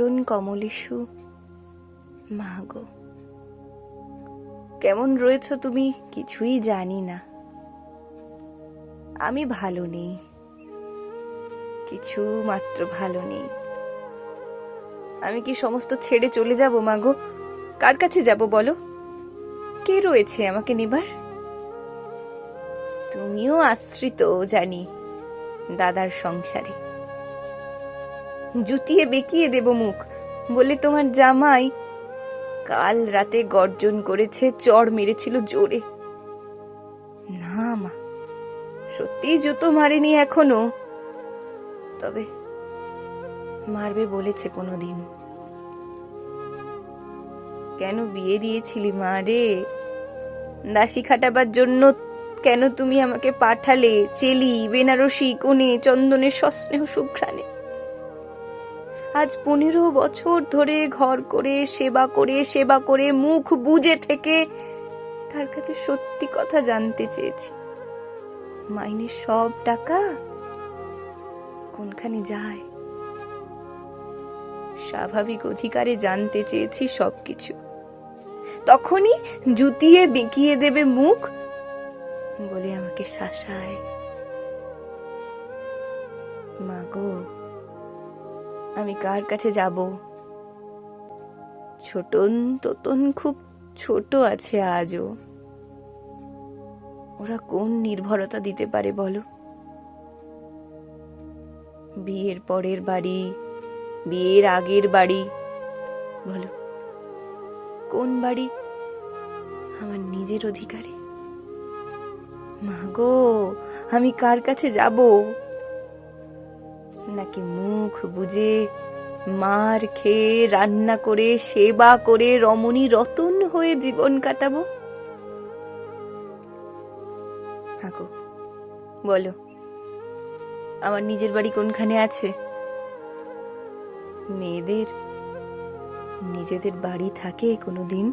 চরণ কমলেষু মা গো, কেমন রয়েছ তুমি কিছুই জানি না। আমি ভালো নেই, কিছু মাত্র ভালো নেই। আমি কি সমস্ত ছেড়ে চলে যাব মা গো? কার কাছে যাব বলো? কে রয়েছে আমাকে নিবার? তুমিও আশ্রিত জানি দাদার সংসারে। জুতিয়ে বেঁকিয়ে দেব মুখ বলে তোমার জামাই কাল রাতে গর্জন করেছে, চড় মেরেছিল জোরে। না মা, সত্যি জুতো মারেনি এখনো, তবে মারবে বলেছে কোনোদিন। কেন বিয়ে দিয়েছিলি মা রে? দাসী খাটাবার জন্য কেন তুমি আমাকে পাঠালে চেলি, বেনারসি, কোণে, চন্দনের সস্নেহ সুঘ্রাণে? আজ 15 বছর ধরে ঘর করে সেবা করে মুখ বুজে থেকে তার কাছে সত্যি কথা জানতে চেয়েছি। মাইনের সব টাকা কোনখানে যায়? স্বাভাবিক অধিকারে জানতে চেয়েছি সবকিছু। তখনই জুতিয়ে বেঁকিয়ে দেবে মুখ বলে আমাকে শাসায়। মা গো, আমি কার কাছে যাব? ছোটন তোতন খুব ছোট আছে আজও। ওরা কোন নির্ভরতা দিতে পারে বলো? বিয়ের পরের বাড়ি, বিয়ের আগের বাড়ি, বলো কোন বাড়ি আমার নিজের অধিকারে? মা গো, আমি কার কাছে যাব? নাকি মুখ বুজে মার খেয়ে রান্না করে সেবা করে রমণী রতন হয়ে জীবন কাটাবো? হাগো, বলো আমার নিজের বাড়ি কোনখানে আছে? মেয়েদের নিজেদের বাড়ি থাকে কোনোদিন?